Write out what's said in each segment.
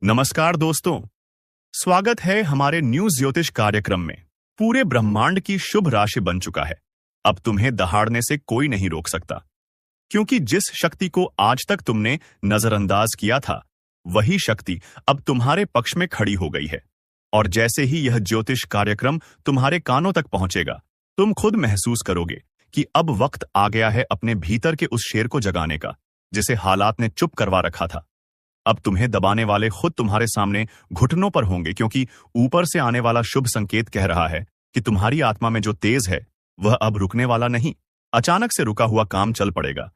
नमस्कार दोस्तों, स्वागत है हमारे न्यूज ज्योतिष कार्यक्रम में। पूरे ब्रह्मांड की शुभ राशि बन चुका है। अब तुम्हें दहाड़ने से कोई नहीं रोक सकता, क्योंकि जिस शक्ति को आज तक तुमने नजरअंदाज किया था, वही शक्ति अब तुम्हारे पक्ष में खड़ी हो गई है। और जैसे ही यह ज्योतिष कार्यक्रम तुम्हारे कानों तक पहुंचेगा, तुम खुद महसूस करोगे कि अब वक्त आ गया है अपने भीतर के उस शेर को जगाने का, जिसे हालात ने चुप करवा रखा था। अब तुम्हें दबाने वाले खुद तुम्हारे सामने घुटनों पर होंगे, क्योंकि ऊपर से आने वाला शुभ संकेत कह रहा है कि तुम्हारी आत्मा में जो तेज है, वह अब रुकने वाला नहीं। अचानक से रुका हुआ काम चल पड़ेगा।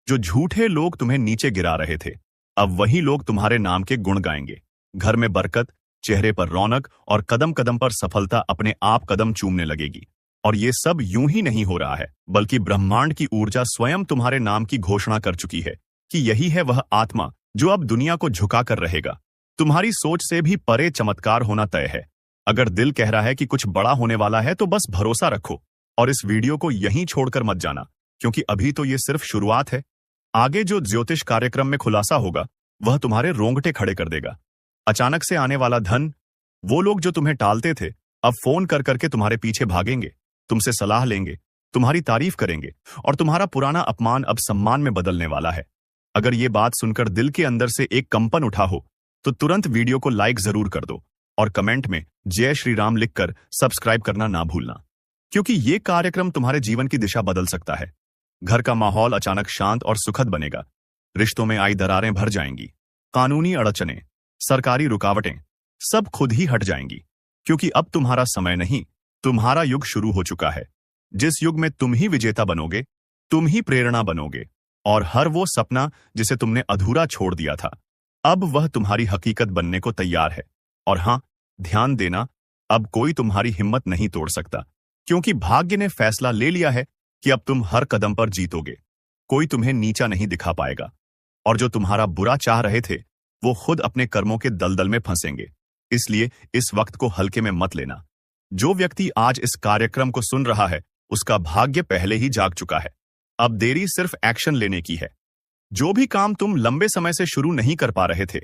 जो झूठे लोग तुम्हें नीचे गिरा रहे थे, अब वही लोग तुम्हारे नाम के गुण गाएंगे। घर में बरकत, चेहरे पर रौनक और कदम कदम पर सफलता अपने आप कदम चूमने लगेगी। और ये सब यूं ही नहीं हो रहा है, बल्कि ब्रह्मांड की ऊर्जा स्वयं तुम्हारे नाम की घोषणा कर चुकी है कि यही है वह आत्मा जो अब दुनिया को झुका कर रहेगा। तुम्हारी सोच से भी परे चमत्कार होना तय है। अगर दिल कह रहा है कि कुछ बड़ा होने वाला है, तो बस भरोसा रखो और इस वीडियो को यहीं छोड़कर मत जाना, क्योंकि अभी तो ये सिर्फ शुरुआत है। आगे जो ज्योतिष कार्यक्रम में खुलासा होगा, वह तुम्हारे रोंगटे खड़े कर देगा। अचानक से आने वाला धन, वो लोग जो तुम्हें टालते थे, अब फोन कर करके तुम्हारे पीछे भागेंगे, तुमसे सलाह लेंगे, तुम्हारी तारीफ करेंगे, और तुम्हारा पुराना अपमान अब सम्मान में बदलने वाला है। अगर ये बात सुनकर दिल के अंदर से एक कंपन उठा हो, तो तुरंत वीडियो को लाइक जरूर कर दो और कमेंट में जय श्री राम लिखकर सब्सक्राइब करना ना भूलना, क्योंकि ये कार्यक्रम तुम्हारे जीवन की दिशा बदल सकता है। घर का माहौल अचानक शांत और सुखद बनेगा। रिश्तों में आई दरारें भर जाएंगी। कानूनी अड़चनें, सरकारी रुकावटें सब खुद ही हट जाएंगी, क्योंकि अब तुम्हारा समय नहीं, तुम्हारा युग शुरू हो चुका है। जिस युग में तुम ही विजेता बनोगे, तुम ही प्रेरणा बनोगे, और हर वो सपना जिसे तुमने अधूरा छोड़ दिया था, अब वह तुम्हारी हकीकत बनने को तैयार है। और हां, ध्यान देना, अब कोई तुम्हारी हिम्मत नहीं तोड़ सकता, क्योंकि भाग्य ने फैसला ले लिया है कि अब तुम हर कदम पर जीतोगे। कोई तुम्हें नीचा नहीं दिखा पाएगा, और जो तुम्हारा बुरा चाह रहे थे, वो खुद अपने कर्मों के दलदल में फंसेंगे। इसलिए इस वक्त को हल्के में मत लेना। जो व्यक्ति आज इस कार्यक्रम को सुन रहा है, उसका भाग्य पहले ही जाग चुका है। अब देरी सिर्फ एक्शन लेने की है। जो भी काम तुम लंबे समय से शुरू नहीं कर पा रहे थे,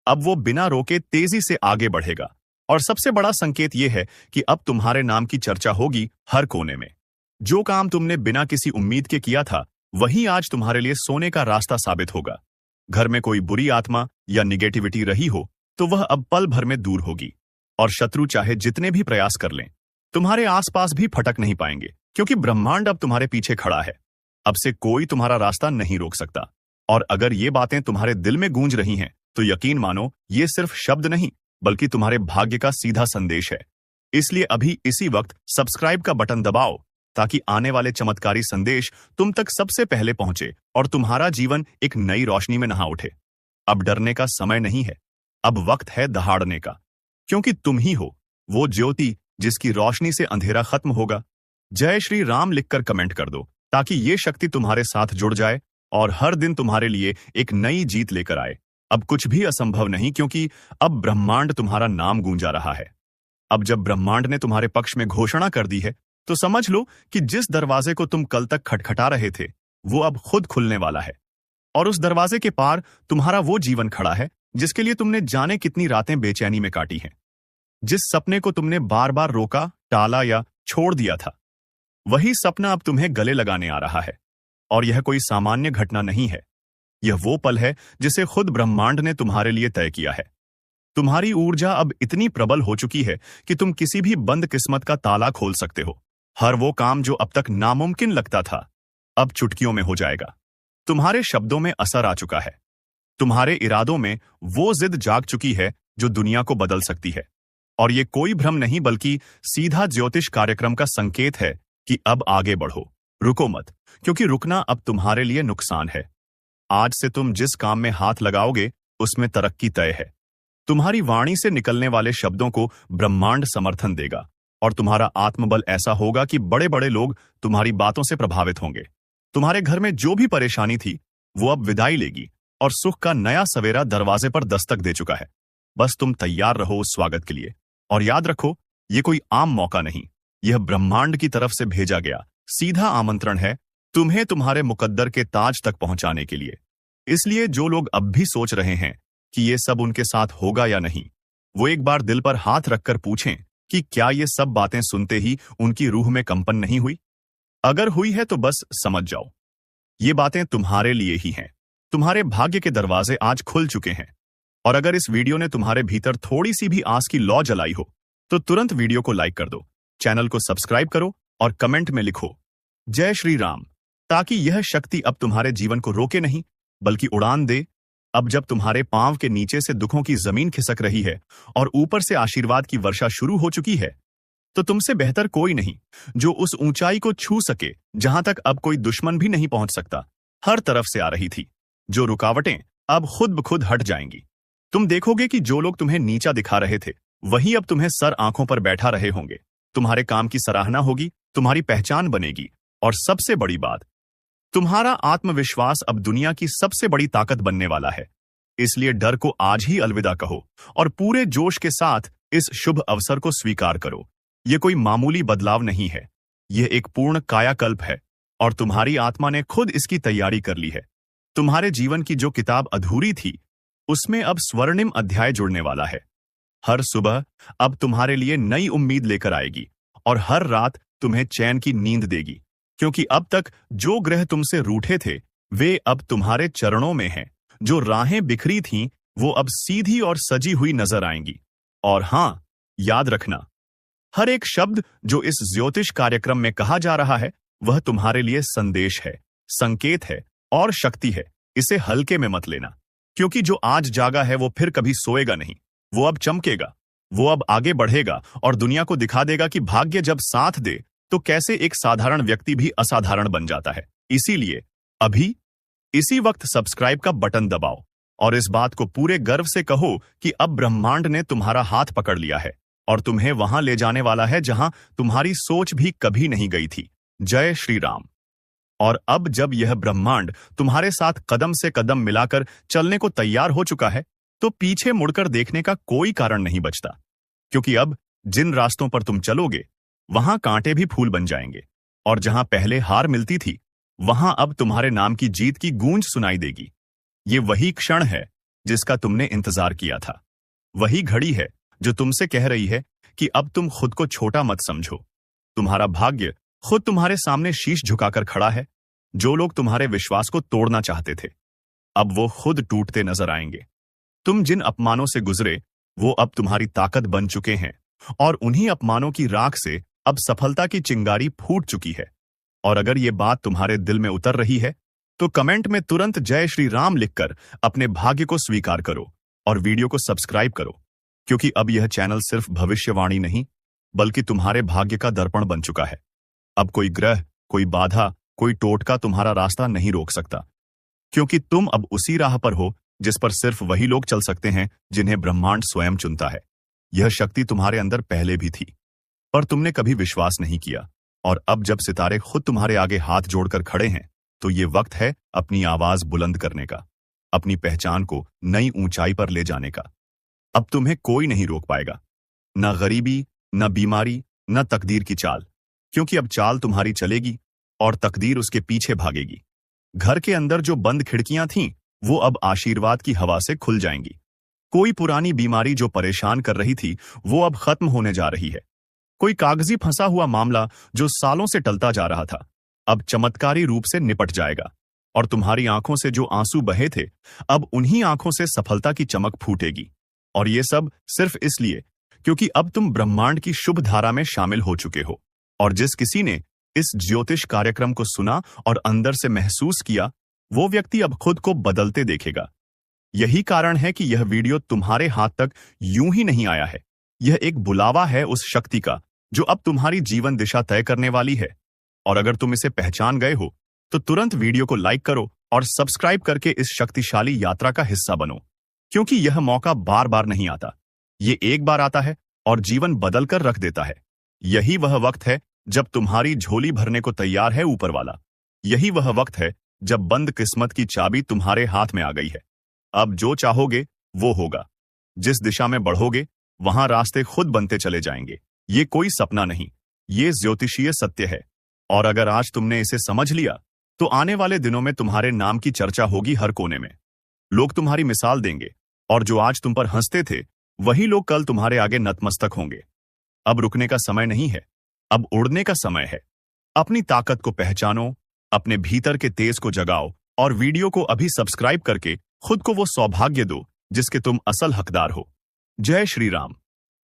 अब वो बिना रोके तेजी से आगे बढ़ेगा। और सबसे बड़ा संकेत ये है कि अब तुम्हारे नाम की चर्चा होगी हर कोने में। जो काम तुमने बिना किसी उम्मीद के किया था, वही आज तुम्हारे लिए सोने का रास्ता साबित होगा। घर में कोई बुरी आत्मा या निगेटिविटी रही हो, तो वह अब पल भर में दूर होगी। और शत्रु चाहे जितने भी प्रयास कर लें, तुम्हारे आसपास भी फटक नहीं पाएंगे, क्योंकि ब्रह्मांड अब तुम्हारे पीछे खड़ा है। अब से कोई तुम्हारा रास्ता नहीं रोक सकता। और अगर ये बातें तुम्हारे दिल में गूंज रही हैं, तो यकीन मानो, ये सिर्फ शब्द नहीं, बल्कि तुम्हारे भाग्य का सीधा संदेश है। इसलिए अभी इसी वक्त सब्सक्राइब का बटन दबाओ, ताकि आने वाले चमत्कारी संदेश तुम तक सबसे पहले पहुंचे और तुम्हारा जीवन एक नई रोशनी में नहा उठे। अब डरने का समय नहीं है, अब वक्त है दहाड़ने का, क्योंकि तुम ही हो वो ज्योति जिसकी रोशनी से अंधेरा खत्म होगा। जय श्री राम लिखकर कमेंट कर दो, ताकि ये शक्ति तुम्हारे साथ जुड़ जाए और हर दिन तुम्हारे लिए एक नई जीत लेकर आए। अब कुछ भी असंभव नहीं, क्योंकि अब ब्रह्मांड तुम्हारा नाम गूंजा रहा है। अब जब ब्रह्मांड ने तुम्हारे पक्ष में घोषणा कर दी है, तो समझ लो कि जिस दरवाजे को तुम कल तक खटखटा रहे थे, वो अब खुद खुलने वाला है। और उस दरवाजे के पार तुम्हारा वो जीवन खड़ा है, जिसके लिए तुमने जाने कितनी रातें बेचैनी में काटी हैं। जिस सपने को तुमने बार बार रोका, टाला या छोड़ दिया था, वही सपना अब तुम्हें गले लगाने आ रहा है। और यह कोई सामान्य घटना नहीं है, यह वो पल है जिसे खुद ब्रह्मांड ने तुम्हारे लिए तय किया है। तुम्हारी ऊर्जा अब इतनी प्रबल हो चुकी है कि तुम किसी भी बंद किस्मत का ताला खोल सकते हो। हर वो काम जो अब तक नामुमकिन लगता था, अब चुटकियों में हो जाएगा। तुम्हारे शब्दों में असर आ चुका है। तुम्हारे इरादों में वो जिद जाग चुकी है जो दुनिया को बदल सकती है। और ये कोई भ्रम नहीं, बल्कि सीधा ज्योतिष कार्यक्रम का संकेत है कि अब आगे बढ़ो, रुको मत, क्योंकि रुकना अब तुम्हारे लिए नुकसान है। आज से तुम जिस काम में हाथ लगाओगे, उसमें तरक्की तय है। तुम्हारी वाणी से निकलने वाले शब्दों को ब्रह्मांड समर्थन देगा, और तुम्हारा आत्मबल ऐसा होगा कि बड़े बड़े लोग तुम्हारी बातों से प्रभावित होंगे। तुम्हारे घर में जो भी परेशानी थी, वो अब विदाई लेगी, और सुख का नया सवेरा दरवाजे पर दस्तक दे चुका है। बस तुम तैयार रहो उस स्वागत के लिए। और याद रखो, ये कोई आम मौका नहीं, यह ब्रह्मांड की तरफ से भेजा गया सीधा आमंत्रण है तुम्हें तुम्हारे मुकद्दर के ताज तक पहुंचाने के लिए। इसलिए जो लोग अब भी सोच रहे हैं कि ये सब उनके साथ होगा या नहीं। वो एक बार दिल पर हाथ रखकर पूछें कि क्या ये सब बातें सुनते ही उनकी रूह में कंपन नहीं हुई। अगर हुई है तो बस समझ जाओ, ये बातें तुम्हारे लिए ही हैं। तुम्हारे भाग्य के दरवाजे आज खुल चुके हैं। और अगर इस वीडियो ने तुम्हारे भीतर थोड़ी सी भी आस की लौ जलाई हो तो तुरंत वीडियो को लाइक कर दो, चैनल को सब्सक्राइब करो और कमेंट में लिखो जय श्री राम, ताकि यह शक्ति अब तुम्हारे जीवन को रोके नहीं बल्कि उड़ान दे। अब जब तुम्हारे पांव के नीचे से दुखों की जमीन खिसक रही है और ऊपर से आशीर्वाद की वर्षा शुरू हो चुकी है, तो तुमसे बेहतर कोई नहीं जो उस ऊंचाई को छू सके जहां तक अब कोई दुश्मन भी नहीं पहुंच सकता। हर तरफ से आ रही थी जो रुकावटें अब खुद ब खुद हट जाएंगी। तुम देखोगे कि जो लोग तुम्हें नीचा दिखा रहे थे वही अब तुम्हें सर आंखों पर बैठा रहे होंगे। तुम्हारे काम की सराहना होगी, तुम्हारी पहचान बनेगी और सबसे बड़ी बात, तुम्हारा आत्मविश्वास अब दुनिया की सबसे बड़ी ताकत बनने वाला है। इसलिए डर को आज ही अलविदा कहो और पूरे जोश के साथ इस शुभ अवसर को स्वीकार करो। यह कोई मामूली बदलाव नहीं है, यह एक पूर्ण कायाकल्प है और तुम्हारी आत्मा ने खुद इसकी तैयारी कर ली है। तुम्हारे जीवन की जो किताब अधूरी थी उसमें अब स्वर्णिम अध्याय जुड़ने वाला है। हर सुबह अब तुम्हारे लिए नई उम्मीद लेकर आएगी और हर रात तुम्हें चैन की नींद देगी, क्योंकि अब तक जो ग्रह तुमसे रूठे थे वे अब तुम्हारे चरणों में हैं। जो राहें बिखरी थीं वो अब सीधी और सजी हुई नजर आएंगी। और हां, याद रखना, हर एक शब्द जो इस ज्योतिष कार्यक्रम में कहा जा रहा है वह तुम्हारे लिए संदेश है, संकेत है और शक्ति है। इसे हल्के में मत लेना, क्योंकि जो आज जागा है वो फिर कभी सोएगा नहीं। वो अब चमकेगा, वो अब आगे बढ़ेगा और दुनिया को दिखा देगा कि भाग्य जब साथ दे तो कैसे एक साधारण व्यक्ति भी असाधारण बन जाता है। इसीलिए अभी इसी वक्त सब्सक्राइब का बटन दबाओ और इस बात को पूरे गर्व से कहो कि अब ब्रह्मांड ने तुम्हारा हाथ पकड़ लिया है और तुम्हें वहां ले जाने वाला है जहां तुम्हारी सोच भी कभी नहीं गई थी। जय श्री राम। और अब जब यह ब्रह्मांड तुम्हारे साथ कदम से कदम मिलाकर चलने को तैयार हो चुका है तो पीछे मुड़कर देखने का कोई कारण नहीं बचता, क्योंकि अब जिन रास्तों पर तुम चलोगे वहां कांटे भी फूल बन जाएंगे और जहां पहले हार मिलती थी वहां अब तुम्हारे नाम की जीत की गूंज सुनाई देगी। ये वही क्षण है जिसका तुमने इंतजार किया था, वही घड़ी है जो तुमसे कह रही है कि अब तुम खुद को छोटा मत समझो। तुम्हारा भाग्य खुद तुम्हारे सामने शीश झुकाकर खड़ा है। जो लोग तुम्हारे विश्वास को तोड़ना चाहते थे अब वो खुद टूटते नजर आएंगे। तुम जिन अपमानों से गुजरे वो अब तुम्हारी ताकत बन चुके हैं और उन्हीं अपमानों की राख से अब सफलता की चिंगारी फूट चुकी है। और अगर ये बात तुम्हारे दिल में उतर रही है तो कमेंट में तुरंत जय श्री राम लिखकर अपने भाग्य को स्वीकार करो और वीडियो को सब्सक्राइब करो, क्योंकि अब यह चैनल सिर्फ भविष्यवाणी नहीं बल्कि तुम्हारे भाग्य का दर्पण बन चुका है। अब कोई ग्रह, कोई बाधा, कोई टोटका तुम्हारा रास्ता नहीं रोक सकता, क्योंकि तुम अब उसी राह पर हो जिस पर सिर्फ वही लोग चल सकते हैं जिन्हें ब्रह्मांड स्वयं चुनता है। यह शक्ति तुम्हारे अंदर पहले भी थी पर तुमने कभी विश्वास नहीं किया, और अब जब सितारे खुद तुम्हारे आगे हाथ जोड़कर खड़े हैं तो ये वक्त है अपनी आवाज बुलंद करने का, अपनी पहचान को नई ऊंचाई पर ले जाने का। अब तुम्हें कोई नहीं रोक पाएगा, न गरीबी, न बीमारी, न तकदीर की चाल, क्योंकि अब चाल तुम्हारी चलेगी और तकदीर उसके पीछे भागेगी। घर के अंदर जो बंद खिड़कियां थीं वो अब आशीर्वाद की हवा से खुल जाएंगी। कोई पुरानी बीमारी जो परेशान कर रही थी वो अब खत्म होने जा रही है। कोई कागजी फंसा हुआ मामला जो सालों से टलता जा रहा था अब चमत्कारी रूप से निपट जाएगा, और तुम्हारी आंखों से जो आंसू बहे थे अब उन्हीं आंखों से सफलता की चमक फूटेगी। और ये सब सिर्फ इसलिए क्योंकि अब तुम ब्रह्मांड की शुभ धारा में शामिल हो चुके हो। और जिस किसी ने इस ज्योतिष कार्यक्रम को सुना और अंदर से महसूस किया वो व्यक्ति अब खुद को बदलते देखेगा। यही कारण है कि यह वीडियो तुम्हारे हाथ तक यूं ही नहीं आया है। यह एक बुलावा है उस शक्ति का जो अब तुम्हारी जीवन दिशा तय करने वाली है। और अगर तुम इसे पहचान गए हो तो तुरंत वीडियो को लाइक करो और सब्सक्राइब करके इस शक्तिशाली यात्रा का हिस्सा बनो, क्योंकि यह मौका बार बार नहीं आता, ये एक बार आता है और जीवन बदल कर रख देता है। यही वह वक्त है जब तुम्हारी झोली भरने को तैयार है ऊपर वाला। यही वह वक्त है जब बंद किस्मत की चाबी तुम्हारे हाथ में आ गई है। अब जो चाहोगे वो होगा। जिस दिशा में बढ़ोगे वहां रास्ते खुद बनते चले जाएंगे। ये कोई सपना नहीं, ये ज्योतिषीय सत्य है। और अगर आज तुमने इसे समझ लिया तो आने वाले दिनों में तुम्हारे नाम की चर्चा होगी हर कोने में। लोग तुम्हारी मिसाल देंगे और जो आज तुम पर हंसते थे वही लोग कल तुम्हारे आगे नतमस्तक होंगे। अब रुकने का समय नहीं है, अब उड़ने का समय है। अपनी ताकत को पहचानो, अपने भीतर के तेज को जगाओ और वीडियो को अभी सब्सक्राइब करके खुद को वो सौभाग्य दो जिसके तुम असल हकदार हो। जय श्री राम।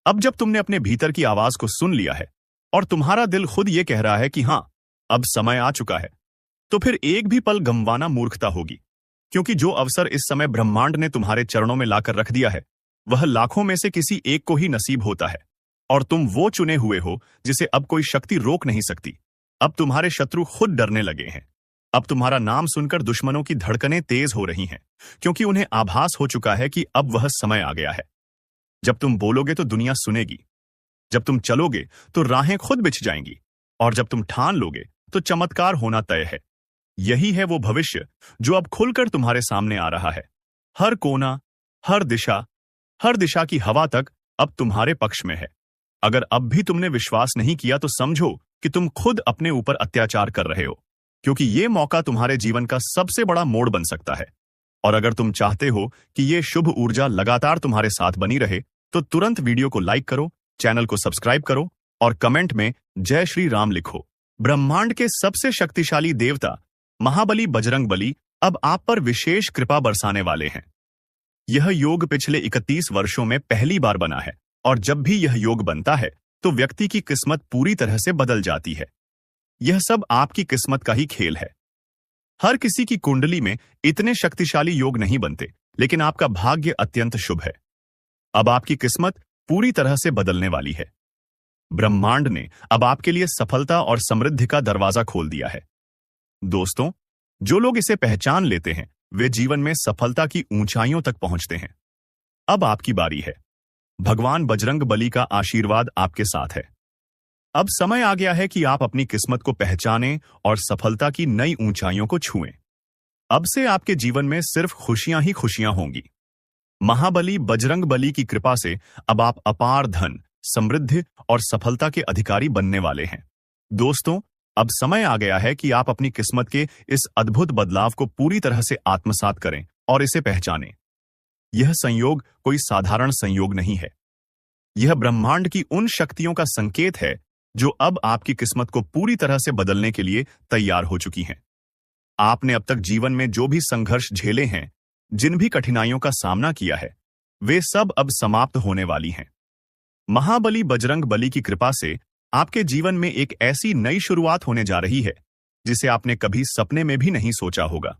अब जब तुमने अपने भीतर की आवाज को सुन लिया है और तुम्हारा दिल खुद ये कह रहा है कि हां, अब समय आ चुका है, तो फिर एक भी पल गंवाना मूर्खता होगी, क्योंकि जो अवसर इस समय ब्रह्मांड ने तुम्हारे चरणों में लाकर रख दिया है वह लाखों में से किसी एक को ही नसीब होता है, और तुम वो चुने हुए हो जिसे अब कोई शक्ति रोक नहीं सकती। अब तुम्हारे शत्रु खुद डरने लगे हैं। अब तुम्हारा नाम सुनकर दुश्मनों की धड़कनें तेज हो रही हैं, क्योंकि उन्हें आभास हो चुका है कि अब वह समय आ गया है। जब तुम बोलोगे तो दुनिया सुनेगी, जब तुम चलोगे तो राहें खुद बिछ जाएंगी, और जब तुम ठान लोगे तो चमत्कार होना तय है। यही है वो भविष्य जो अब खुलकर तुम्हारे सामने आ रहा है। हर कोना, हर दिशा की हवा तक अब तुम्हारे पक्ष में है। अगर अब भी तुमने विश्वास नहीं किया तो समझो कि तुम खुद अपने ऊपर अत्याचार कर रहे हो, क्योंकि ये मौका तुम्हारे जीवन का सबसे बड़ा मोड़ बन सकता है। और अगर तुम चाहते हो कि ये शुभ ऊर्जा लगातार तुम्हारे साथ बनी रहे तो तुरंत वीडियो को लाइक करो, चैनल को सब्सक्राइब करो और कमेंट में जय श्री राम लिखो। ब्रह्मांड के सबसे शक्तिशाली देवता महाबली बजरंगबली अब आप पर विशेष कृपा बरसाने वाले हैं। यह योग पिछले 31 वर्षों में पहली बार बना है, और जब भी यह योग बनता है तो व्यक्ति की किस्मत पूरी तरह से बदल जाती है। यह सब आपकी किस्मत का ही खेल है। हर किसी की कुंडली में इतने शक्तिशाली योग नहीं बनते, लेकिन आपका भाग्य अत्यंत शुभ है। अब आपकी किस्मत पूरी तरह से बदलने वाली है। ब्रह्मांड ने अब आपके लिए सफलता और समृद्धि का दरवाजा खोल दिया है। दोस्तों, जो लोग इसे पहचान लेते हैं वे जीवन में सफलता की ऊंचाइयों तक पहुंचते हैं। अब आपकी बारी है। भगवान बजरंगबली का आशीर्वाद आपके साथ है। अब समय आ गया है कि आप अपनी किस्मत को पहचानें और सफलता की नई ऊंचाइयों को छुएं। अब से आपके जीवन में सिर्फ खुशियां ही खुशियां होंगी। महाबली बजरंगबली की कृपा से अब आप अपार धन, समृद्धि और सफलता के अधिकारी बनने वाले हैं। दोस्तों, अब समय आ गया है कि आप अपनी किस्मत के इस अद्भुत बदलाव को पूरी तरह से आत्मसात करें और इसे पहचानें। यह संयोग कोई साधारण संयोग नहीं है। यह ब्रह्मांड की उन शक्तियों का संकेत है जो अब आपकी किस्मत को पूरी तरह से बदलने के लिए तैयार हो चुकी हैं। आपने अब तक जीवन में जो भी संघर्ष झेले हैं, जिन भी कठिनाइयों का सामना किया है, वे सब अब समाप्त होने वाली हैं। महाबली बजरंगबली की कृपा से आपके जीवन में एक ऐसी नई शुरुआत होने जा रही है जिसे आपने कभी सपने में भी नहीं सोचा होगा।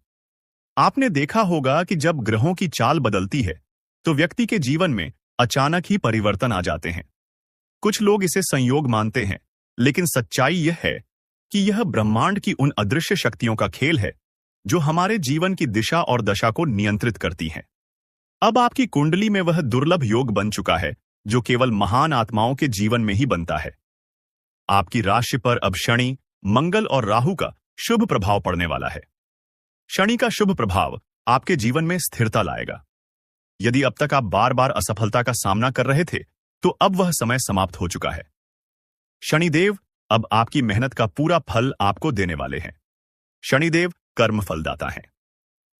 आपने देखा होगा कि जब ग्रहों की चाल बदलती है तो व्यक्ति के जीवन में अचानक ही परिवर्तन आ जाते हैं। कुछ लोग इसे संयोग मानते हैं, लेकिन सच्चाई यह है कि यह ब्रह्मांड की उन अदृश्य शक्तियों का खेल है जो हमारे जीवन की दिशा और दशा को नियंत्रित करती हैं। अब आपकी कुंडली में वह दुर्लभ योग बन चुका है जो केवल महान आत्माओं के जीवन में ही बनता है। आपकी राशि पर अब शनि, मंगल और राहु का शुभ प्रभाव पड़ने वाला है। शनि का शुभ प्रभाव आपके जीवन में स्थिरता लाएगा। यदि अब तक आप बार बार असफलता का सामना कर रहे थे तो अब वह समय समाप्त हो चुका है। शनिदेव अब आपकी मेहनत का पूरा फल आपको देने वाले हैं। शनिदेव कर्म फलदाता हैं।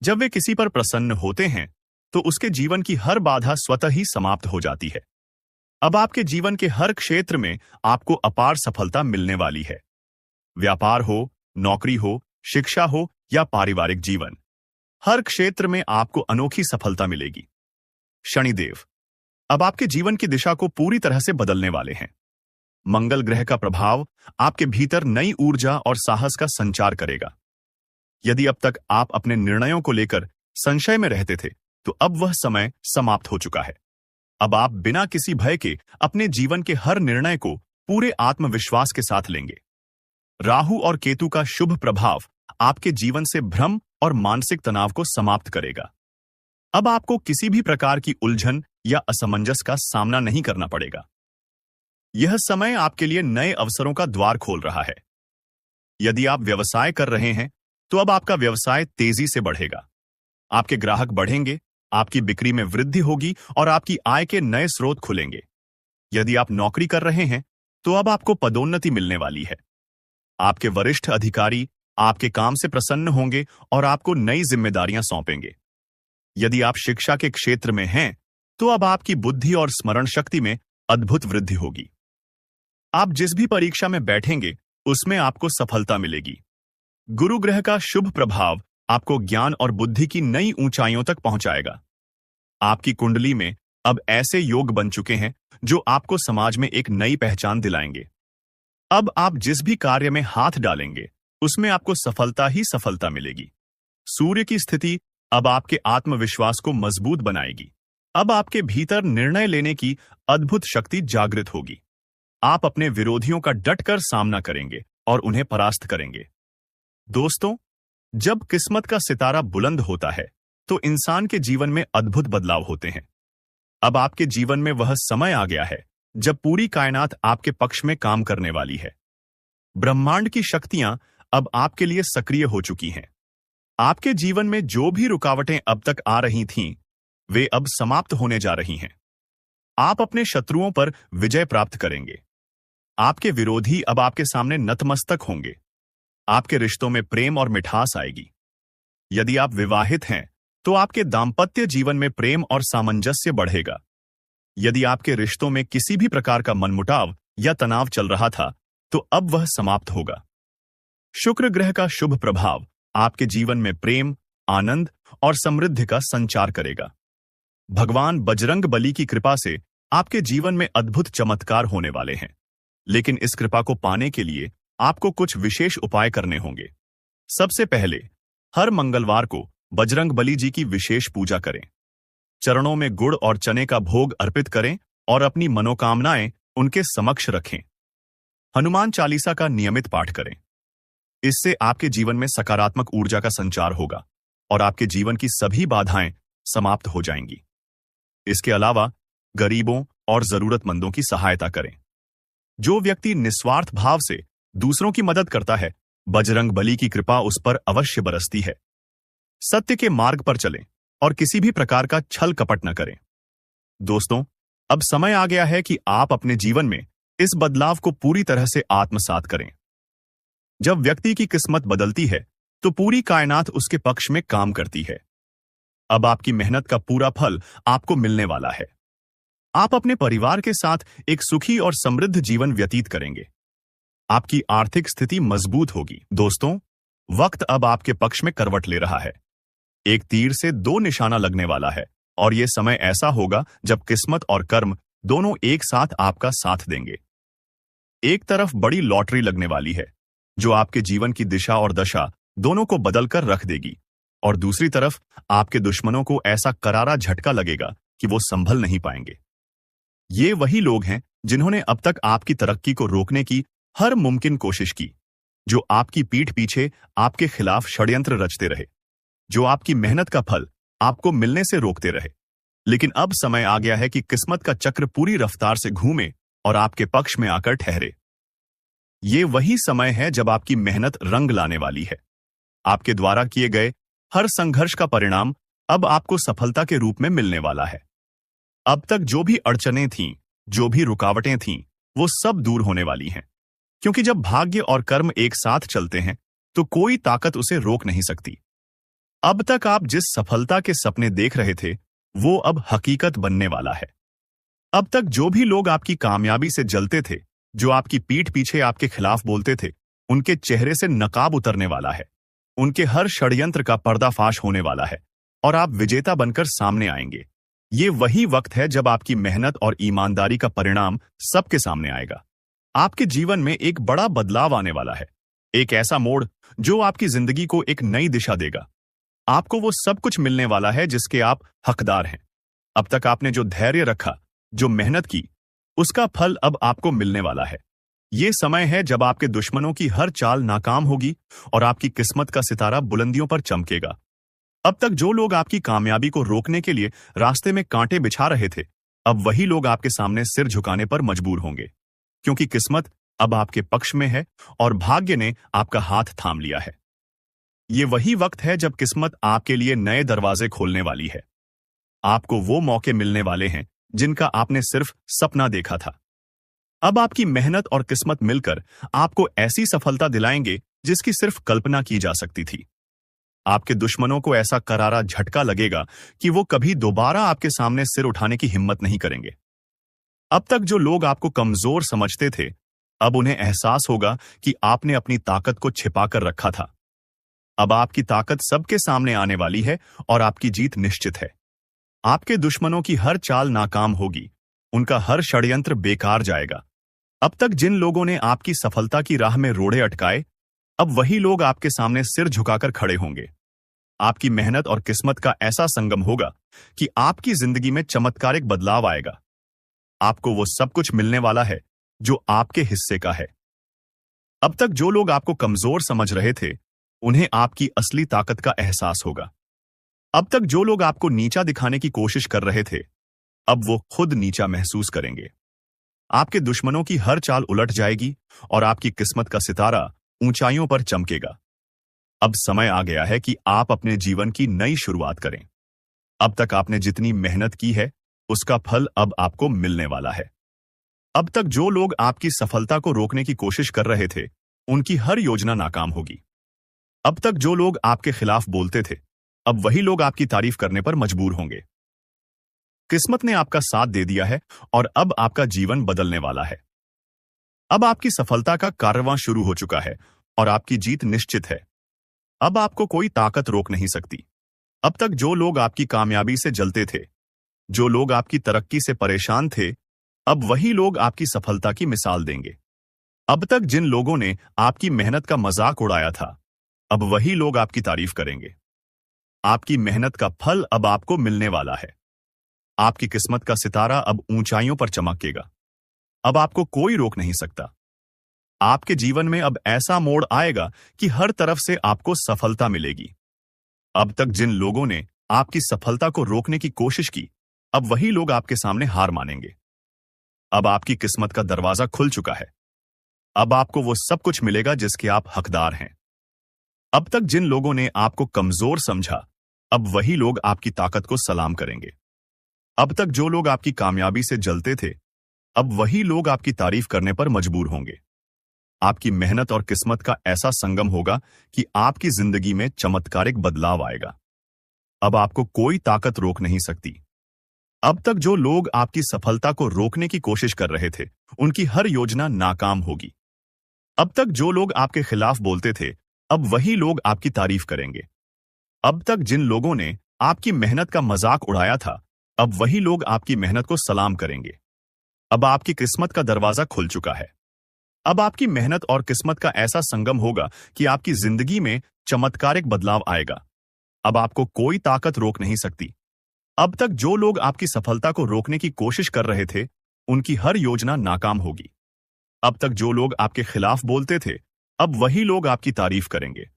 जब वे किसी पर प्रसन्न होते हैं तो उसके जीवन की हर बाधा स्वतः ही समाप्त हो जाती है। अब आपके जीवन के हर क्षेत्र में आपको अपार सफलता मिलने वाली है। व्यापार हो, नौकरी हो, शिक्षा हो या पारिवारिक जीवन, हर क्षेत्र में आपको अनोखी सफलता मिलेगी। शनिदेव अब आपके जीवन की दिशा को पूरी तरह से बदलने वाले हैं। मंगल ग्रह का प्रभाव आपके भीतर नई ऊर्जा और साहस का संचार करेगा। यदि अब तक आप अपने निर्णयों को लेकर संशय में रहते थे तो अब वह समय समाप्त हो चुका है। अब आप बिना किसी भय के अपने जीवन के हर निर्णय को पूरे आत्मविश्वास के साथ लेंगे। राहु और केतु का शुभ प्रभाव आपके जीवन से भ्रम और मानसिक तनाव को समाप्त करेगा। अब आपको किसी भी प्रकार की उलझन या असमंजस का सामना नहीं करना पड़ेगा। यह समय आपके लिए नए अवसरों का द्वार खोल रहा है। यदि आप व्यवसाय कर रहे हैं तो अब आपका व्यवसाय तेजी से बढ़ेगा। आपके ग्राहक बढ़ेंगे, आपकी बिक्री में वृद्धि होगी और आपकी आय के नए स्रोत खुलेंगे। यदि आप नौकरी कर रहे हैं तो अब आपको पदोन्नति मिलने वाली है। आपके वरिष्ठ अधिकारी आपके काम से प्रसन्न होंगे और आपको नई जिम्मेदारियां सौंपेंगे। यदि आप शिक्षा के क्षेत्र में हैं, तो अब आपकी बुद्धि और स्मरण शक्ति में अद्भुत वृद्धि होगी। आप जिस भी परीक्षा में बैठेंगे, उसमें आपको सफलता मिलेगी। गुरु ग्रह का शुभ प्रभाव आपको ज्ञान और बुद्धि की नई ऊंचाइयों तक पहुंचाएगा। आपकी कुंडली में अब ऐसे योग बन चुके हैं जो आपको समाज में एक नई पहचान दिलाएंगे। अब आप जिस भी कार्य में हाथ डालेंगे, उसमें आपको सफलता ही सफलता मिलेगी। सूर्य की स्थिति अब आपके आत्मविश्वास को मजबूत बनाएगी। अब आपके भीतर निर्णय लेने की अद्भुत शक्ति जागृत होगी। आप अपने विरोधियों का डटकर सामना करेंगे और उन्हें परास्त करेंगे। दोस्तों, जब किस्मत का सितारा बुलंद होता है, तो इंसान के जीवन में अद्भुत बदलाव होते हैं। अब आपके जीवन में वह समय आ गया है जब पूरी कायनात आपके पक्ष में काम करने वाली है। ब्रह्मांड की शक्तियां अब आपके लिए सक्रिय हो चुकी हैं। आपके जीवन में जो भी रुकावटें अब तक आ रही थीं, वे अब समाप्त होने जा रही हैं। आप अपने शत्रुओं पर विजय प्राप्त करेंगे। आपके विरोधी अब आपके सामने नतमस्तक होंगे। आपके रिश्तों में प्रेम और मिठास आएगी। यदि आप विवाहित हैं, तो आपके दाम्पत्य जीवन में प्रेम और सामंजस्य बढ़ेगा। यदि आपके रिश्तों में किसी भी प्रकार का मनमुटाव या तनाव चल रहा था, तो अब वह समाप्त होगा। शुक्र ग्रह का शुभ प्रभाव आपके जीवन में प्रेम, आनंद और समृद्धि का संचार करेगा। भगवान बजरंग बली की कृपा से आपके जीवन में अद्भुत चमत्कार होने वाले हैं। लेकिन इस कृपा को पाने के लिए आपको कुछ विशेष उपाय करने होंगे। सबसे पहले, हर मंगलवार को बजरंग बली जी की विशेष पूजा करें। चरणों में गुड़ और चने का भोग अर्पित करें और अपनी मनोकामनाएं उनके समक्ष रखें। हनुमान चालीसा का नियमित पाठ करें। इससे आपके जीवन में सकारात्मक ऊर्जा का संचार होगा और आपके जीवन की सभी बाधाएं समाप्त हो जाएंगी। इसके अलावा गरीबों और जरूरतमंदों की सहायता करें। जो व्यक्ति निस्वार्थ भाव से दूसरों की मदद करता है, बजरंग बली की कृपा उस पर अवश्य बरसती है। सत्य के मार्ग पर चलें और किसी भी प्रकार का छल कपट न करें। दोस्तों, अब समय आ गया है कि आप अपने जीवन में इस बदलाव को पूरी तरह से आत्मसात करें। जब व्यक्ति की किस्मत बदलती है, तो पूरी कायनात उसके पक्ष में काम करती है। अब आपकी मेहनत का पूरा फल आपको मिलने वाला है। आप अपने परिवार के साथ एक सुखी और समृद्ध जीवन व्यतीत करेंगे। आपकी आर्थिक स्थिति मजबूत होगी। दोस्तों, वक्त अब आपके पक्ष में करवट ले रहा है। एक तीर से दो निशाना लगने वाला है और यह समय ऐसा होगा जब किस्मत और कर्म दोनों एक साथ आपका साथ देंगे। एक तरफ बड़ी लॉटरी लगने वाली है, जो आपके जीवन की दिशा और दशा दोनों को बदलकर रख देगी, और दूसरी तरफ आपके दुश्मनों को ऐसा करारा झटका लगेगा कि वो संभल नहीं पाएंगे। ये वही लोग हैं जिन्होंने अब तक आपकी तरक्की को रोकने की हर मुमकिन कोशिश की, जो आपकी पीठ पीछे आपके खिलाफ षड्यंत्र रचते रहे, जो आपकी मेहनत का फल आपको मिलने से रोकते रहे। लेकिन अब समय आ गया है कि किस्मत का चक्र पूरी रफ्तार से घूमे और आपके पक्ष में आकर ठहरे। ये वही समय है जब आपकी मेहनत रंग लाने वाली है। आपके द्वारा किए गए हर संघर्ष का परिणाम अब आपको सफलता के रूप में मिलने वाला है। अब तक जो भी अड़चनें थीं, जो भी रुकावटें थीं, वो सब दूर होने वाली हैं। क्योंकि जब भाग्य और कर्म एक साथ चलते हैं, तो कोई ताकत उसे रोक नहीं सकती। अब तक आप जिस सफलता के सपने देख रहे थे, वो अब हकीकत बनने वाला है। अब तक जो भी लोग आपकी कामयाबी से जलते थे, जो आपकी पीठ पीछे आपके खिलाफ बोलते थे, उनके चेहरे से नकाब उतरने वाला है। उनके हर षड्यंत्र का पर्दाफाश होने वाला है और आप विजेता बनकर सामने आएंगे। ये वही वक्त है जब आपकी मेहनत और ईमानदारी का परिणाम सबके सामने आएगा। आपके जीवन में एक बड़ा बदलाव आने वाला है, एक ऐसा मोड़ जो आपकी जिंदगी को एक नई दिशा देगा। आपको वो सब कुछ मिलने वाला है जिसके आप हकदार हैं। अब तक आपने जो धैर्य रखा, जो मेहनत की, उसका फल अब आपको मिलने वाला है। ये समय है जब आपके दुश्मनों की हर चाल नाकाम होगी और आपकी किस्मत का सितारा बुलंदियों पर चमकेगा। अब तक जो लोग आपकी कामयाबी को रोकने के लिए रास्ते में कांटे बिछा रहे थे, अब वही लोग आपके सामने सिर झुकाने पर मजबूर होंगे, क्योंकि किस्मत अब आपके पक्ष में है और भाग्य ने आपका हाथ थाम लिया है। ये वही वक्त है जब किस्मत आपके लिए नए दरवाजे खोलने वाली है। आपको वो मौके मिलने वाले हैं जिनका आपने सिर्फ सपना देखा था। अब आपकी मेहनत और किस्मत मिलकर आपको ऐसी सफलता दिलाएंगे जिसकी सिर्फ कल्पना की जा सकती थी। आपके दुश्मनों को ऐसा करारा झटका लगेगा कि वो कभी दोबारा आपके सामने सिर उठाने की हिम्मत नहीं करेंगे। अब तक जो लोग आपको कमजोर समझते थे, अब उन्हें एहसास होगा कि आपने अपनी ताकत को छिपाकर रखा था। अब आपकी ताकत सबके सामने आने वाली है और आपकी जीत निश्चित है। आपके दुश्मनों की हर चाल नाकाम होगी, उनका हर षड्यंत्र बेकार जाएगा। अब तक जिन लोगों ने आपकी सफलता की राह में रोड़े अटकाए, अब वही लोग आपके सामने सिर झुकाकर खड़े होंगे। आपकी मेहनत और किस्मत का ऐसा संगम होगा कि आपकी जिंदगी में चमत्कारिक बदलाव आएगा। आपको वो सब कुछ मिलने वाला है जो आपके हिस्से का है। अब तक जो लोग आपको कमजोर समझ रहे थे, उन्हें आपकी असली ताकत का एहसास होगा। अब तक जो लोग आपको नीचा दिखाने की कोशिश कर रहे थे, अब वो खुद नीचा महसूस करेंगे। आपके दुश्मनों की हर चाल उलट जाएगी और आपकी किस्मत का सितारा ऊंचाइयों पर चमकेगा। अब समय आ गया है कि आप अपने जीवन की नई शुरुआत करें। अब तक आपने जितनी मेहनत की है, उसका फल अब आपको मिलने वाला है। अब तक जो लोग आपकी सफलता को रोकने की कोशिश कर रहे थे, उनकी हर योजना नाकाम होगी। अब तक जो लोग आपके खिलाफ बोलते थे, अब वही लोग आपकी तारीफ करने पर मजबूर होंगे। किस्मत ने आपका साथ दे दिया है और अब आपका जीवन बदलने वाला है। अब आपकी सफलता का कारवां शुरू हो चुका है और आपकी जीत निश्चित है। अब आपको कोई ताकत रोक नहीं सकती। अब तक जो लोग आपकी कामयाबी से जलते थे, जो लोग आपकी तरक्की से परेशान थे, अब वही लोग आपकी सफलता की मिसाल देंगे। अब तक जिन लोगों ने आपकी मेहनत का मजाक उड़ाया था, अब वही लोग आपकी तारीफ करेंगे। आपकी मेहनत का फल अब आपको मिलने वाला है। आपकी किस्मत का सितारा अब ऊंचाइयों पर चमकेगा। अब आपको कोई रोक नहीं सकता। आपके जीवन में अब ऐसा मोड़ आएगा कि हर तरफ से आपको सफलता मिलेगी। अब तक जिन लोगों ने आपकी सफलता को रोकने की कोशिश की, अब वही लोग आपके सामने हार मानेंगे। अब आपकी किस्मत का दरवाजा खुल चुका है। अब आपको वो सब कुछ मिलेगा जिसके आप हकदार हैं। अब तक जिन लोगों ने आपको कमजोर समझा, अब वही लोग आपकी ताकत को सलाम करेंगे। अब तक जो लोग आपकी कामयाबी से जलते थे, अब वही लोग आपकी तारीफ करने पर मजबूर होंगे। आपकी मेहनत और किस्मत का ऐसा संगम होगा कि आपकी जिंदगी में चमत्कारिक बदलाव आएगा। अब आपको कोई ताकत रोक नहीं सकती। अब तक जो लोग आपकी सफलता को रोकने की कोशिश कर रहे थे, उनकी हर योजना नाकाम होगी। अब तक जो लोग आपके खिलाफ बोलते थे, अब वही लोग आपकी तारीफ करेंगे। अब तक जिन लोगों ने आपकी मेहनत का मजाक उड़ाया था, अब वही लोग आपकी मेहनत को सलाम करेंगे। अब आपकी किस्मत का दरवाजा खुल चुका है। अब आपकी मेहनत और किस्मत का ऐसा संगम होगा कि आपकी जिंदगी में चमत्कारिक बदलाव आएगा। अब आपको कोई ताकत रोक नहीं सकती। अब तक जो लोग आपकी सफलता को रोकने की कोशिश कर रहे थे, उनकी हर योजना नाकाम होगी। अब तक जो लोग आपके खिलाफ बोलते थे, अब वही लोग आपकी तारीफ करेंगे।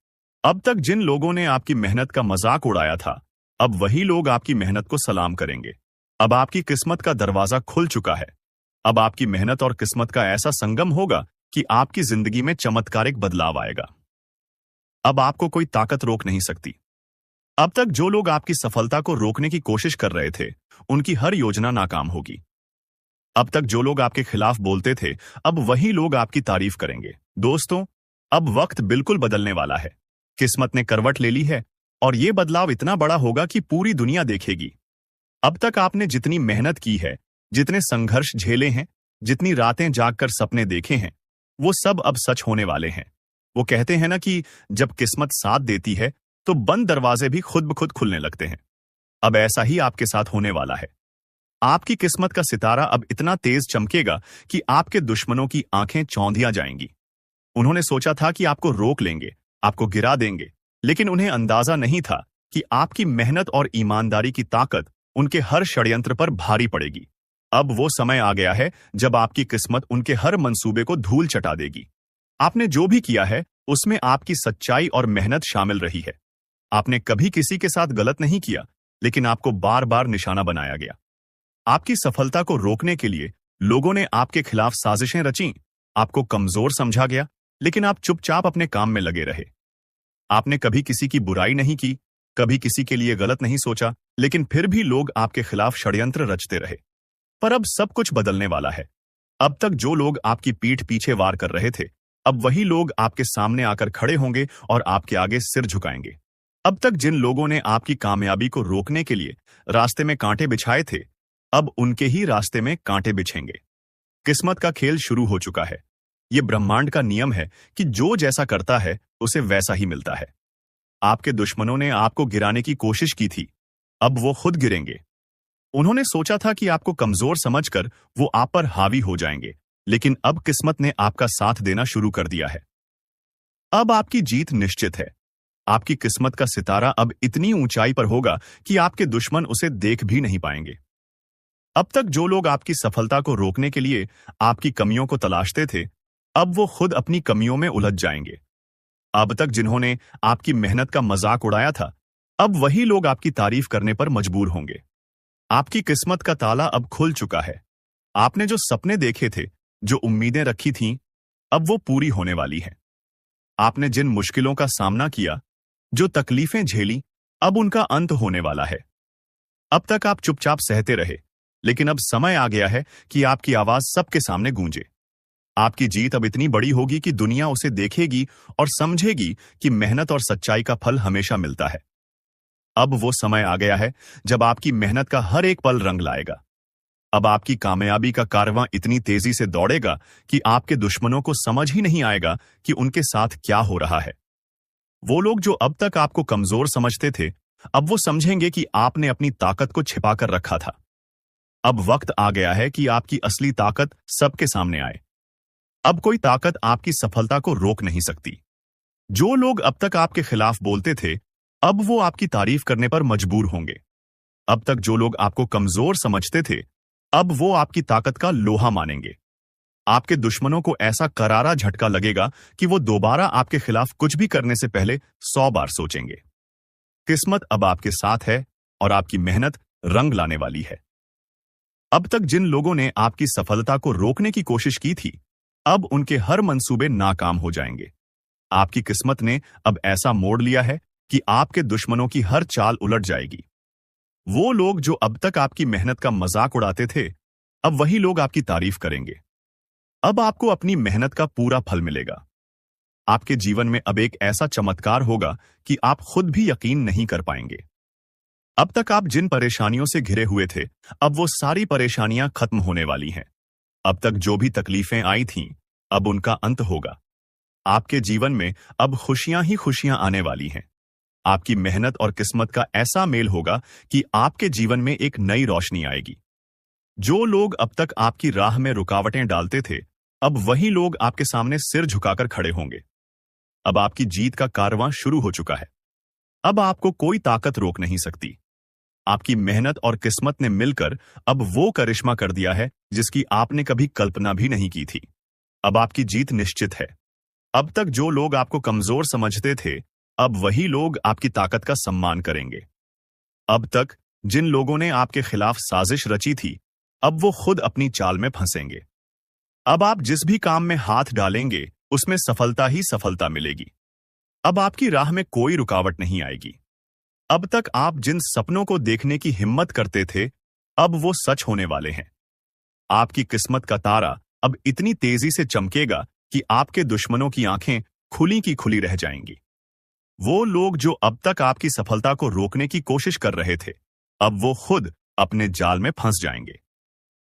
अब तक जिन लोगों ने आपकी मेहनत का मजाक उड़ाया था, अब वही लोग आपकी मेहनत को सलाम करेंगे। अब आपकी किस्मत का दरवाजा खुल चुका है। अब आपकी मेहनत और किस्मत का ऐसा संगम होगा कि आपकी जिंदगी में चमत्कारिक बदलाव आएगा। अब आपको कोई ताकत रोक नहीं सकती। अब तक जो लोग आपकी सफलता को रोकने की कोशिश कर रहे थे, उनकी हर योजना नाकाम होगी। अब तक जो लोग आपके खिलाफ बोलते थे, अब वही लोग आपकी तारीफ करेंगे। दोस्तों, अब वक्त बिल्कुल बदलने वाला है। किस्मत ने करवट ले ली है और यह बदलाव इतना बड़ा होगा कि पूरी दुनिया देखेगी। अब तक आपने जितनी मेहनत की है, जितने संघर्ष झेले हैं, जितनी रातें जागकर सपने देखे हैं, वो सब अब सच होने वाले हैं। वो कहते हैं ना कि जब किस्मत साथ देती है तो बंद दरवाजे भी खुद ब खुद खुलने लगते हैं। अब ऐसा ही आपके साथ होने वाला है। आपकी किस्मत का सितारा अब इतना तेज चमकेगा कि आपके दुश्मनों की आंखें चौंधिया जाएंगी। उन्होंने सोचा था कि आपको रोक लेंगे, आपको गिरा देंगे, लेकिन उन्हें अंदाजा नहीं था कि आपकी मेहनत और ईमानदारी की ताकत उनके हर षड्यंत्र पर भारी पड़ेगी। अब वो समय आ गया है जब आपकी किस्मत उनके हर मंसूबे को धूल चटा देगी। आपने जो भी किया है, उसमें आपकी सच्चाई और मेहनत शामिल रही है। आपने कभी किसी के साथ गलत नहीं किया, लेकिन आपको बार बार निशाना बनाया गया। आपकी सफलता को रोकने के लिए लोगों ने आपके खिलाफ साजिशें रची। आपको कमजोर समझा गया, लेकिन आप चुपचाप अपने काम में लगे रहे। आपने कभी किसी की बुराई नहीं की, कभी किसी के लिए गलत नहीं सोचा, लेकिन फिर भी लोग आपके खिलाफ षड्यंत्र रचते रहे। पर अब सब कुछ बदलने वाला है। अब तक जो लोग आपकी पीठ पीछे वार कर रहे थे, अब वही लोग आपके सामने आकर खड़े होंगे और आपके आगे सिर झुकाएंगे। अब तक जिन लोगों ने आपकी कामयाबी को रोकने के लिए रास्ते में कांटे बिछाए थे, अब उनके ही रास्ते में कांटे बिछेंगे। किस्मत का खेल शुरू हो चुका है। यह ब्रह्मांड का नियम है कि जो जैसा करता है उसे वैसा ही मिलता है। आपके दुश्मनों ने आपको गिराने की कोशिश की थी, अब वो खुद गिरेंगे। उन्होंने सोचा था कि आपको कमजोर समझकर वो आप पर हावी हो जाएंगे, लेकिन अब किस्मत ने आपका साथ देना शुरू कर दिया है। अब आपकी जीत निश्चित है। आपकी किस्मत का सितारा अब इतनी ऊंचाई पर होगा कि आपके दुश्मन उसे देख भी नहीं पाएंगे। अब तक जो लोग आपकी सफलता को रोकने के लिए आपकी कमियों को तलाशते थे, अब वो खुद अपनी कमियों में उलझ जाएंगे। अब तक जिन्होंने आपकी मेहनत का मजाक उड़ाया था, अब वही लोग आपकी तारीफ करने पर मजबूर होंगे। आपकी किस्मत का ताला अब खुल चुका है। आपने जो सपने देखे थे, जो उम्मीदें रखी थीं, अब वो पूरी होने वाली हैं। आपने जिन मुश्किलों का सामना किया, जो तकलीफें झेली, अब उनका अंत होने वाला है। अब तक आप चुपचाप सहते रहे, लेकिन अब समय आ गया है कि आपकी आवाज सबके सामने गूंजे। आपकी जीत अब इतनी बड़ी होगी कि दुनिया उसे देखेगी और समझेगी कि मेहनत और सच्चाई का फल हमेशा मिलता है। अब वो समय आ गया है जब आपकी मेहनत का हर एक पल रंग लाएगा। अब आपकी कामयाबी का कारवां इतनी तेजी से दौड़ेगा कि आपके दुश्मनों को समझ ही नहीं आएगा कि उनके साथ क्या हो रहा है। वो लोग जो अब तक आपको कमजोर समझते थे, अब वो समझेंगे कि आपने अपनी ताकत को छिपा कर रखा था। अब वक्त आ गया है कि आपकी असली ताकत सबके सामने आए। अब कोई ताकत आपकी सफलता को रोक नहीं सकती। जो लोग अब तक आपके खिलाफ बोलते थे, अब वो आपकी तारीफ करने पर मजबूर होंगे। अब तक जो लोग आपको कमजोर समझते थे, अब वो आपकी ताकत का लोहा मानेंगे। आपके दुश्मनों को ऐसा करारा झटका लगेगा कि वो दोबारा आपके खिलाफ कुछ भी करने से पहले 100 बार सोचेंगे। किस्मत अब आपके साथ है और आपकी मेहनत रंग लाने वाली है। अब तक जिन लोगों ने आपकी सफलता को रोकने की कोशिश की थी, अब उनके हर मंसूबे नाकाम हो जाएंगे। आपकी किस्मत ने अब ऐसा मोड़ लिया है कि आपके दुश्मनों की हर चाल उलट जाएगी। वो लोग जो अब तक आपकी मेहनत का मजाक उड़ाते थे, अब वही लोग आपकी तारीफ करेंगे। अब आपको अपनी मेहनत का पूरा फल मिलेगा। आपके जीवन में अब एक ऐसा चमत्कार होगा कि आप खुद भी यकीन नहीं कर पाएंगे। अब तक आप जिन परेशानियों से घिरे हुए थे, अब वो सारी परेशानियां खत्म होने वाली हैं। अब तक जो भी तकलीफें आई थीं, अब उनका अंत होगा। आपके जीवन में अब खुशियां ही खुशियां आने वाली हैं। आपकी मेहनत और किस्मत का ऐसा मेल होगा कि आपके जीवन में एक नई रोशनी आएगी। जो लोग अब तक आपकी राह में रुकावटें डालते थे, अब वही लोग आपके सामने सिर झुकाकर खड़े होंगे। अब आपकी जीत का कारवां शुरू हो चुका है। अब आपको कोई ताकत रोक नहीं सकती। आपकी मेहनत और किस्मत ने मिलकर अब वो करिश्मा कर दिया है जिसकी आपने कभी कल्पना भी नहीं की थी। अब आपकी जीत निश्चित है। अब तक जो लोग आपको कमजोर समझते थे, अब वही लोग आपकी ताकत का सम्मान करेंगे। अब तक जिन लोगों ने आपके खिलाफ साजिश रची थी, अब वो खुद अपनी चाल में फंसेंगे। अब आप जिस भी काम में हाथ डालेंगे, उसमें सफलता ही सफलता मिलेगी। अब आपकी राह में कोई रुकावट नहीं आएगी। अब तक आप जिन सपनों को देखने की हिम्मत करते थे, अब वो सच होने वाले हैं। आपकी किस्मत का तारा अब इतनी तेजी से चमकेगा कि आपके दुश्मनों की आंखें खुली की खुली रह जाएंगी। वो लोग जो अब तक आपकी सफलता को रोकने की कोशिश कर रहे थे, अब वो खुद अपने जाल में फंस जाएंगे।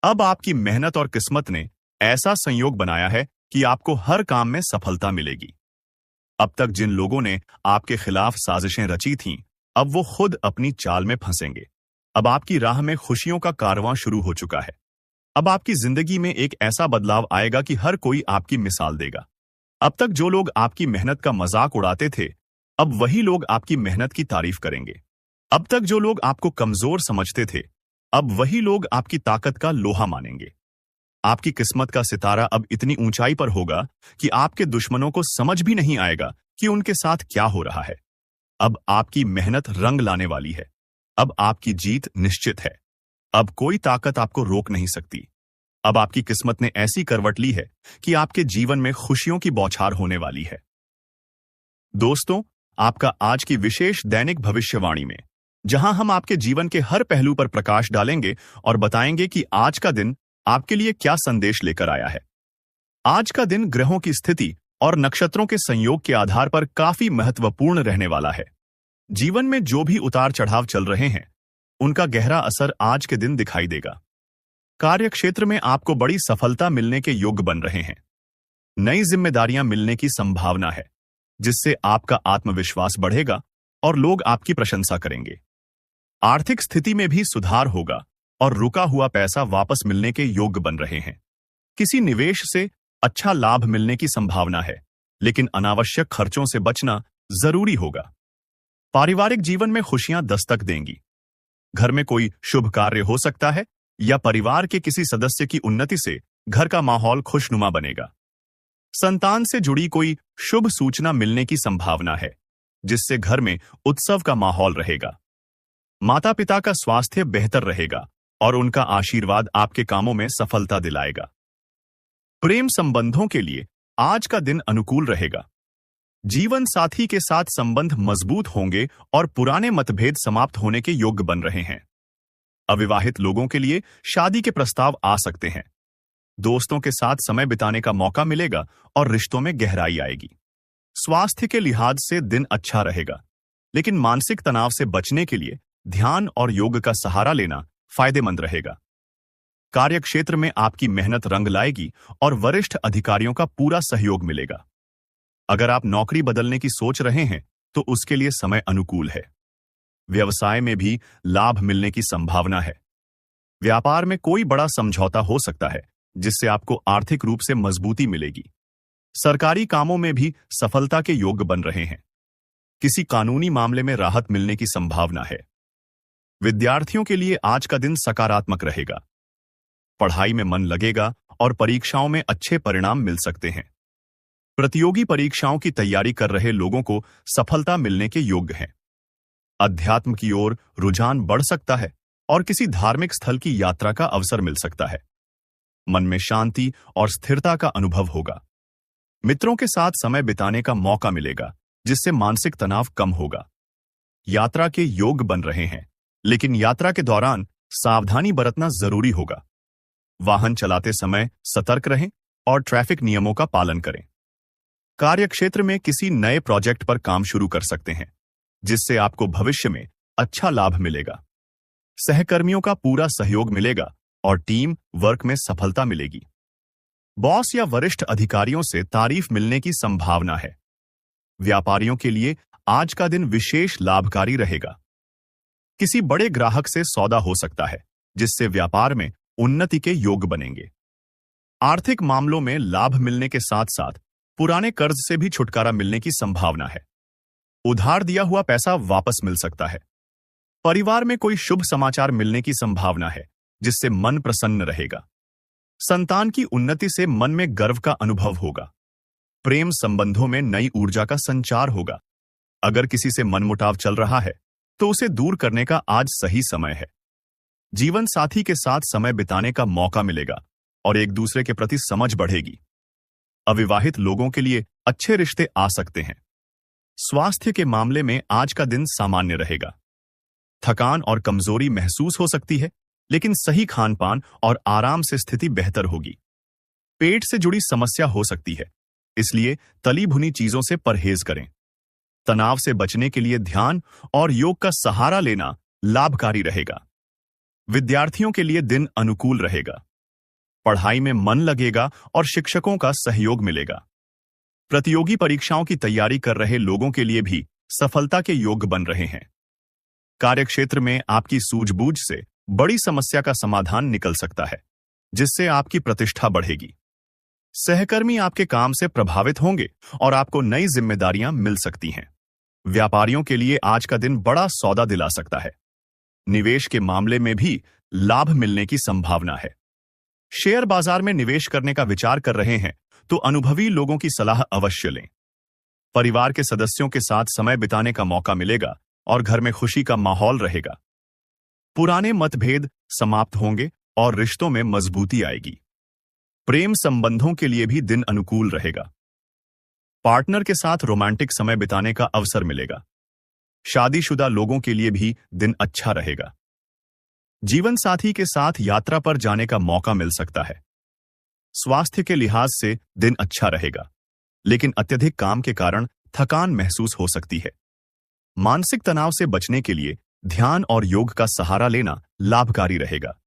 अब आपकी मेहनत और किस्मत ने ऐसा संयोग बनाया है कि आपको हर काम में सफलता मिलेगी। अब तक जिन लोगों ने आपके खिलाफ साजिशें रची थीं, अब वो खुद अपनी चाल में फंसेंगे। अब आपकी राह में खुशियों का कारवां शुरू हो चुका है। अब आपकी जिंदगी में एक ऐसा बदलाव आएगा कि हर कोई आपकी मिसाल देगा। अब तक जो लोग आपकी मेहनत का मजाक उड़ाते थे, अब वही लोग आपकी मेहनत की तारीफ करेंगे। अब तक जो लोग आपको कमजोर समझते थे, अब वही लोग आपकी ताकत का लोहा मानेंगे। आपकी किस्मत का सितारा अब इतनी ऊंचाई पर होगा कि आपके दुश्मनों को समझ भी नहीं आएगा कि उनके साथ क्या हो रहा है। अब आपकी मेहनत रंग लाने वाली है। अब आपकी जीत निश्चित है। अब कोई ताकत आपको रोक नहीं सकती। अब आपकी किस्मत ने ऐसी करवट ली है कि आपके जीवन में खुशियों की बौछार होने वाली है। दोस्तों, आपका आज की विशेष दैनिक भविष्यवाणी में, जहां हम आपके जीवन के हर पहलू पर प्रकाश डालेंगे और बताएंगे कि आज का दिन आपके लिए क्या संदेश लेकर आया है। आज का दिन ग्रहों की स्थिति और नक्षत्रों के संयोग के आधार पर काफी महत्वपूर्ण रहने वाला है। जीवन में जो भी उतार चढ़ाव चल रहे हैं, उनका गहरा असर आज के दिन दिखाई देगा। कार्य क्षेत्र में आपको बड़ी सफलता मिलने के योग्य बन रहे हैं। नई जिम्मेदारियां मिलने की संभावना है, जिससे आपका आत्मविश्वास बढ़ेगा और लोग आपकी प्रशंसा करेंगे। आर्थिक स्थिति में भी सुधार होगा और रुका हुआ पैसा वापस मिलने के योग्य बन रहे हैं। किसी निवेश से अच्छा लाभ मिलने की संभावना है, लेकिन अनावश्यक खर्चों से बचना जरूरी होगा। पारिवारिक जीवन में खुशियां दस्तक देंगी। घर में कोई शुभ कार्य हो सकता है या परिवार के किसी सदस्य की उन्नति से घर का माहौल खुशनुमा बनेगा। संतान से जुड़ी कोई शुभ सूचना मिलने की संभावना है, जिससे घर में उत्सव का माहौल रहेगा। माता पिता का स्वास्थ्य बेहतर रहेगा और उनका आशीर्वाद आपके कामों में सफलता दिलाएगा। प्रेम संबंधों के लिए आज का दिन अनुकूल रहेगा। जीवन साथी के साथ संबंध मजबूत होंगे और पुराने मतभेद समाप्त होने के योग्य बन रहे हैं। अविवाहित लोगों के लिए शादी के प्रस्ताव आ सकते हैं। दोस्तों के साथ समय बिताने का मौका मिलेगा और रिश्तों में गहराई आएगी। स्वास्थ्य के लिहाज से दिन अच्छा रहेगा, लेकिन मानसिक तनाव से बचने के लिए ध्यान और योग का सहारा लेना फायदेमंद रहेगा। कार्यक्षेत्र में आपकी मेहनत रंग लाएगी और वरिष्ठ अधिकारियों का पूरा सहयोग मिलेगा। अगर आप नौकरी बदलने की सोच रहे हैं तो उसके लिए समय अनुकूल है। व्यवसाय में भी लाभ मिलने की संभावना है। व्यापार में कोई बड़ा समझौता हो सकता है, जिससे आपको आर्थिक रूप से मजबूती मिलेगी। सरकारी कामों में भी सफलता के योग्य बन रहे हैं। किसी कानूनी मामले में राहत मिलने की संभावना है। विद्यार्थियों के लिए आज का दिन सकारात्मक रहेगा। पढ़ाई में मन लगेगा और परीक्षाओं में अच्छे परिणाम मिल सकते हैं। प्रतियोगी परीक्षाओं की तैयारी कर रहे लोगों को सफलता मिलने के योग्य है। अध्यात्म की ओर रुझान बढ़ सकता है और किसी धार्मिक स्थल की यात्रा का अवसर मिल सकता है। मन में शांति और स्थिरता का अनुभव होगा। मित्रों के साथ समय बिताने का मौका मिलेगा, जिससे मानसिक तनाव कम होगा। यात्रा के योग बन रहे हैं, लेकिन यात्रा के दौरान सावधानी बरतना जरूरी होगा। वाहन चलाते समय सतर्क रहें और ट्रैफिक नियमों का पालन करें। कार्यक्षेत्र में किसी नए प्रोजेक्ट पर काम शुरू कर सकते हैं, जिससे आपको भविष्य में अच्छा लाभ मिलेगा। सहकर्मियों का पूरा सहयोग मिलेगा और टीम वर्क में सफलता मिलेगी। बॉस या वरिष्ठ अधिकारियों से तारीफ मिलने की संभावना है। व्यापारियों के लिए आज का दिन विशेष लाभकारी रहेगा। किसी बड़े ग्राहक से सौदा हो सकता है, जिससे व्यापार में उन्नति के योग बनेंगे। आर्थिक मामलों में लाभ मिलने के साथ साथ पुराने कर्ज से भी छुटकारा मिलने की संभावना है। उधार दिया हुआ पैसा वापस मिल सकता है। परिवार में कोई शुभ समाचार मिलने की संभावना है, जिससे मन प्रसन्न रहेगा। संतान की उन्नति से मन में गर्व का अनुभव होगा। प्रेम संबंधों में नई ऊर्जा का संचार होगा। अगर किसी से मनमुटाव चल रहा है तो उसे दूर करने का आज सही समय है। जीवन साथी के साथ समय बिताने का मौका मिलेगा और एक दूसरे के प्रति समझ बढ़ेगी। अविवाहित लोगों के लिए अच्छे रिश्ते आ सकते हैं। स्वास्थ्य के मामले में आज का दिन सामान्य रहेगा। थकान और कमजोरी महसूस हो सकती है, लेकिन सही खान-पान और आराम से स्थिति बेहतर होगी। पेट से जुड़ी समस्या हो सकती है, इसलिए तली भुनी चीजों से परहेज करें। तनाव से बचने के लिए ध्यान और योग का सहारा लेना लाभकारी रहेगा। विद्यार्थियों के लिए दिन अनुकूल रहेगा। पढ़ाई में मन लगेगा और शिक्षकों का सहयोग मिलेगा। प्रतियोगी परीक्षाओं की तैयारी कर रहे लोगों के लिए भी सफलता के योग बन रहे हैं। कार्यक्षेत्र में आपकी सूझबूझ से बड़ी समस्या का समाधान निकल सकता है, जिससे आपकी प्रतिष्ठा बढ़ेगी। सहकर्मी आपके काम से प्रभावित होंगे और आपको नई जिम्मेदारियां मिल सकती हैं। व्यापारियों के लिए आज का दिन बड़ा सौदा दिला सकता है। निवेश के मामले में भी लाभ मिलने की संभावना है। शेयर बाजार में निवेश करने का विचार कर रहे हैं तो अनुभवी लोगों की सलाह अवश्य लें। परिवार के सदस्यों के साथ समय बिताने का मौका मिलेगा और घर में खुशी का माहौल रहेगा। पुराने मतभेद समाप्त होंगे और रिश्तों में मजबूती आएगी। प्रेम संबंधों के लिए भी दिन अनुकूल रहेगा। पार्टनर के साथ रोमांटिक समय बिताने का अवसर मिलेगा। शादीशुदा लोगों के लिए भी दिन अच्छा रहेगा। जीवन साथी के साथ यात्रा पर जाने का मौका मिल सकता है। स्वास्थ्य के लिहाज से दिन अच्छा रहेगा, लेकिन अत्यधिक काम के कारण थकान महसूस हो सकती है। मानसिक तनाव से बचने के लिए ध्यान और योग का सहारा लेना लाभकारी रहेगा।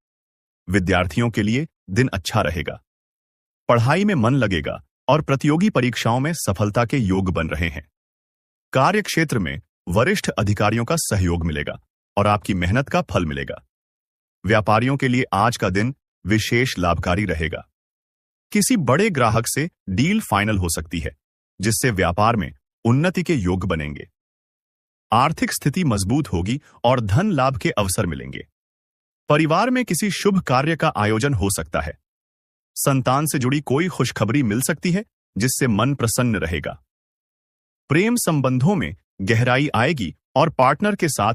विद्यार्थियों के लिए दिन अच्छा रहेगा। पढ़ाई में मन लगेगा और प्रतियोगी परीक्षाओं में सफलता के योग बन रहे हैं। कार्य क्षेत्र में वरिष्ठ अधिकारियों का सहयोग मिलेगा और आपकी मेहनत का फल मिलेगा। व्यापारियों के लिए आज का दिन विशेष लाभकारी रहेगा। किसी बड़े ग्राहक से डील फाइनल हो सकती है, जिससे व्यापार में उन्नति के योग बनेंगे। आर्थिक स्थिति मजबूत होगी और धन लाभ के अवसर मिलेंगे। परिवार में किसी शुभ कार्य का आयोजन हो सकता है। संतान से जुड़ी कोई खुशखबरी मिल सकती है, जिससे मन प्रसन्न रहेगा। प्रेम संबंधों में गहराई आएगी और पार्टनर के साथ